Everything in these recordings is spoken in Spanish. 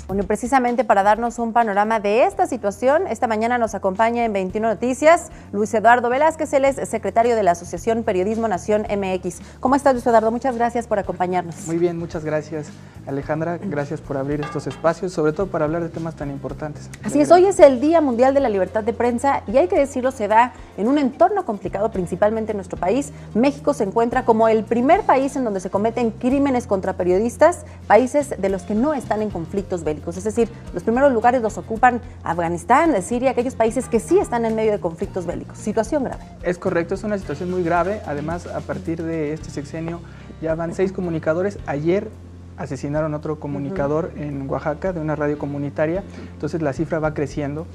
Bueno, precisamente para darnos un panorama de esta situación, esta mañana nos acompaña en 21 Noticias Luis Eduardo Velázquez, él es secretario de la Asociación Periodismo Nación MX. ¿Cómo estás, Luis Eduardo? Muchas gracias por acompañarnos. Muy bien, muchas gracias, Alejandra. Gracias por abrir estos espacios, sobre todo para hablar de temas tan importantes. Así es, hoy es el Día Mundial de la Libertad de Prensa y hay que decirlo, se da en un entorno complicado, principalmente en nuestro país. México se encuentra como el primer país en donde se cometen crímenes contra periodistas, países de los que no están en conflictos bélicos. Es decir, los primeros lugares los ocupan Afganistán, Siria, aquellos países que sí están en medio de conflictos bélicos. Situación grave. Es correcto, es una situación muy grave. Además, a partir de este sexenio ya van 6 comunicadores. Ayer asesinaron otro comunicador en Oaxaca de una radio comunitaria, entonces la cifra va creciendo.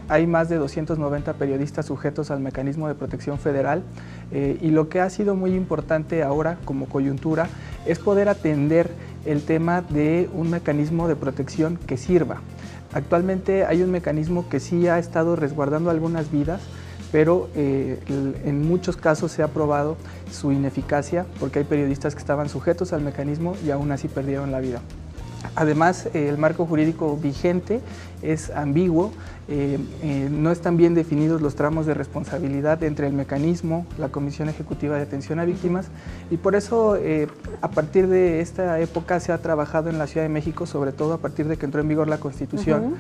Hay más de 290 periodistas sujetos al mecanismo de protección federal y lo que ha sido muy importante ahora como coyuntura es poder atender el tema de un mecanismo de protección que sirva. Actualmente hay un mecanismo que sí ha estado resguardando algunas vidas, pero en muchos casos se ha probado su ineficacia porque hay periodistas que estaban sujetos al mecanismo y aún así perdieron la vida. Además, el marco jurídico vigente es ambiguo, no están bien definidos los tramos de responsabilidad entre el mecanismo, la Comisión Ejecutiva de Atención a Víctimas, y por eso a partir de esta época se ha trabajado en la Ciudad de México, sobre todo a partir de que entró en vigor la Constitución.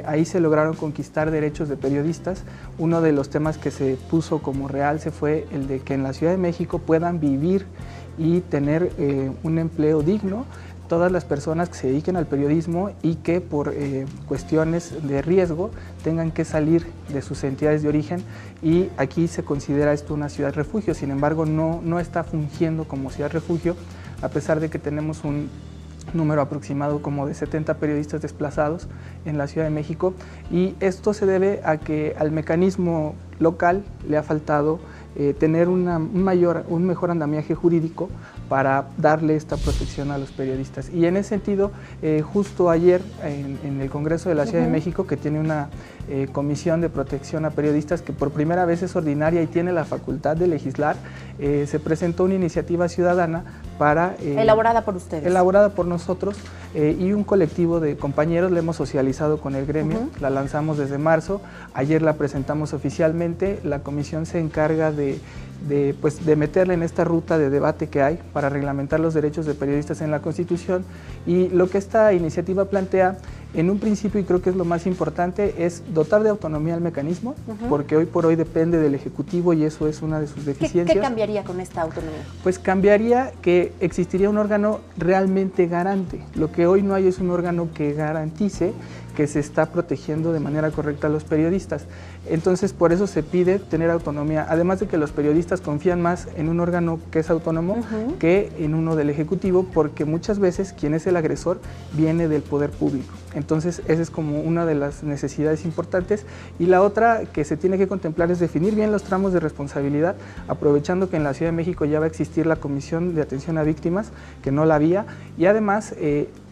Ahí se lograron conquistar derechos de periodistas. Uno de los temas que se puso como realce fue el de que en la Ciudad de México puedan vivir y tener un empleo digno todas las personas que se dediquen al periodismo y que por cuestiones de riesgo tengan que salir de sus entidades de origen, y aquí se considera esto una ciudad refugio. Sin embargo, no está fungiendo como ciudad refugio, a pesar de que tenemos un número aproximado como de 70 periodistas desplazados en la Ciudad de México, y esto se debe a que al mecanismo local le ha faltado tener un mejor andamiaje jurídico para darle esta protección a los periodistas. Y en ese sentido, justo ayer en el Congreso de la Ciudad de México, que tiene una comisión de protección a periodistas que por primera vez es ordinaria y tiene la facultad de legislar, se presentó una iniciativa ciudadana para... elaborada por ustedes. Elaborada por nosotros y un colectivo de compañeros. La hemos socializado con el gremio, la lanzamos desde marzo, ayer la presentamos oficialmente. La comisión se encarga de meterle en esta ruta de debate que hay para reglamentar los derechos de periodistas en la Constitución, y lo que esta iniciativa plantea en un principio, y creo que es lo más importante, es dotar de autonomía al mecanismo, porque hoy por hoy depende del Ejecutivo y eso es una de sus deficiencias. ¿Qué cambiaría con esta autonomía? Pues cambiaría que existiría un órgano realmente garante. Lo que hoy no hay es un órgano que garantice que se está protegiendo de manera correcta a los periodistas. Entonces, por eso se pide tener autonomía, además de que los periodistas confían más en un órgano que es autónomo que en uno del Ejecutivo, porque muchas veces quien es el agresor viene del poder público. Entonces, esa es como una de las necesidades importantes. Y la otra que se tiene que contemplar es definir bien los tramos de responsabilidad, aprovechando que en la Ciudad de México ya va a existir la Comisión de Atención a Víctimas, que no la había, y además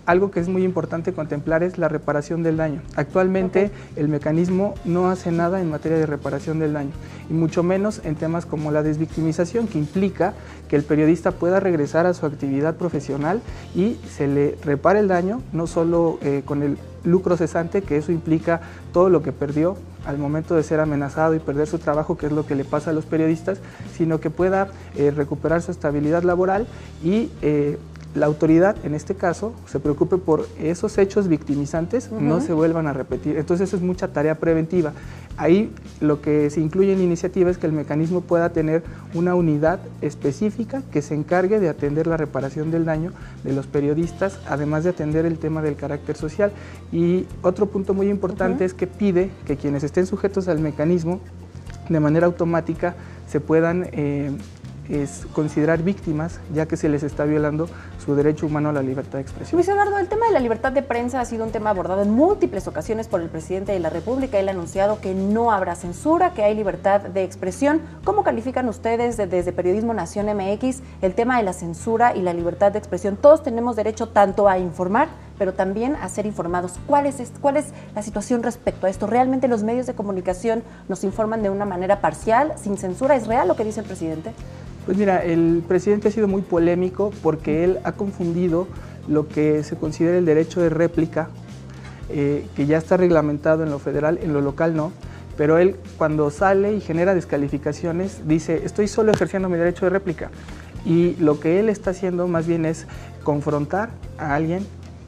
algo que es muy importante contemplar es la reparación del daño. Actualmente el mecanismo no hace nada en materia de reparación del daño, y mucho menos en temas como la desvictimización, que implica que el periodista pueda regresar a su actividad profesional y se le repare el daño, no solo con el lucro cesante, que eso implica todo lo que perdió al momento de ser amenazado y perder su trabajo, que es lo que le pasa a los periodistas, sino que pueda recuperar su estabilidad laboral y la autoridad, en este caso, se preocupe por esos hechos victimizantes no se vuelvan a repetir. Entonces, eso es mucha tarea preventiva. Ahí lo que se incluye en la iniciativa es que el mecanismo pueda tener una unidad específica que se encargue de atender la reparación del daño de los periodistas, además de atender el tema del carácter social. Y otro punto muy importante es que pide que quienes estén sujetos al mecanismo, de manera automática, se puedan considerar víctimas, ya que se les está violando su derecho humano a la libertad de expresión. Luis Eduardo, el tema de la libertad de prensa ha sido un tema abordado en múltiples ocasiones por el presidente de la República. Él ha anunciado que no habrá censura, que hay libertad de expresión. ¿Cómo califican ustedes desde Periodismo Nación MX el tema de la censura y la libertad de expresión? Todos tenemos derecho tanto a informar, pero también a ser informados. ¿Cuál es la situación respecto a esto? ¿Realmente los medios de comunicación nos informan de una manera parcial, sin censura? ¿Es real lo que dice el presidente? Pues mira, el presidente ha sido muy polémico porque él ha confundido lo que se considera el derecho de réplica, que ya está reglamentado en lo federal, en lo local no, pero él cuando sale y genera descalificaciones dice, estoy solo ejerciendo mi derecho de réplica, y lo que él está haciendo más bien es confrontar a alguien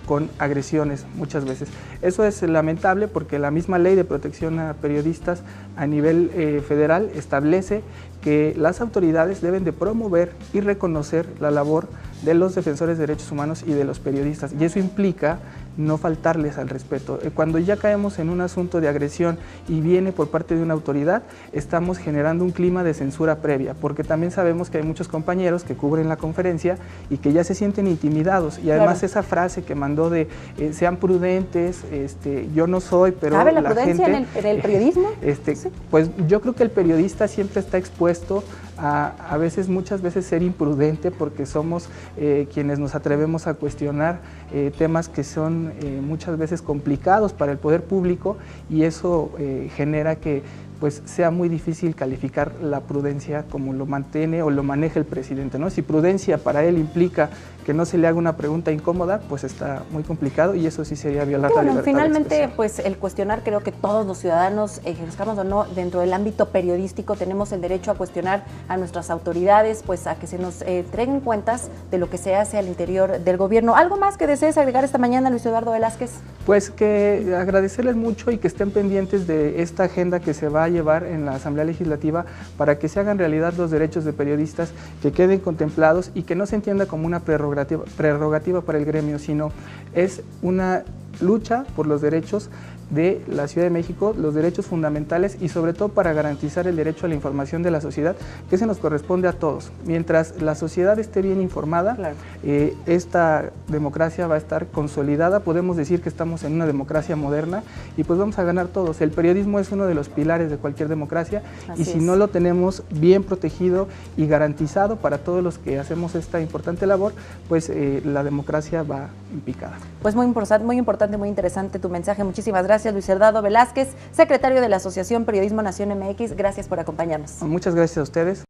con agresiones muchas veces. Eso es lamentable porque la misma ley de protección a periodistas a nivel federal establece que las autoridades deben de promover y reconocer la labor de los defensores de derechos humanos y de los periodistas, y eso implica no faltarles al respeto. Cuando ya caemos en un asunto de agresión y viene por parte de una autoridad, estamos generando un clima de censura previa, porque también sabemos que hay muchos compañeros que cubren la conferencia y que ya se sienten intimidados, y además esa frase que mandó de sean prudentes, yo no soy, pero ¿cabe la prudencia gente, en el periodismo? Sí. Pues yo creo que el periodista siempre está expuesto a veces, muchas veces ser imprudente, porque somos quienes nos atrevemos a cuestionar temas que son muchas veces complicados para el poder público, y eso genera que pues sea muy difícil calificar la prudencia como lo mantiene o lo maneja el presidente, ¿no? Si prudencia para él implica que no se le haga una pregunta incómoda, pues está muy complicado, y eso sí sería violar la libertad finalmente, de expresión. pues el cuestionar, creo que todos los ciudadanos, ejerzamos o no, dentro del ámbito periodístico, tenemos el derecho a cuestionar a nuestras autoridades, pues a que se nos entreguen cuentas de lo que se hace al interior del gobierno. ¿Algo más que desees agregar esta mañana, Luis Eduardo Velázquez? Pues que agradecerles mucho y que estén pendientes de esta agenda que se va a llevar en la Asamblea Legislativa para que se hagan realidad los derechos de periodistas, que queden contemplados y que no se entienda como una prerrogativa para el gremio, sino es una lucha por los derechos de la Ciudad de México, los derechos fundamentales, y sobre todo para garantizar el derecho a la información de la sociedad, que se nos corresponde a todos. Mientras la sociedad esté bien informada, claro, esta democracia va a estar consolidada. Podemos decir que estamos en una democracia moderna y pues vamos a ganar todos. El periodismo es uno de los pilares de cualquier democracia. Así y si no lo tenemos bien protegido y garantizado para todos los que hacemos esta importante labor, pues la democracia va en picada. Pues muy importante, muy interesante tu mensaje. Muchísimas gracias, Luis Eduardo Velázquez, secretario de la Asociación Periodismo Nación MX. Gracias por acompañarnos. Muchas gracias a ustedes.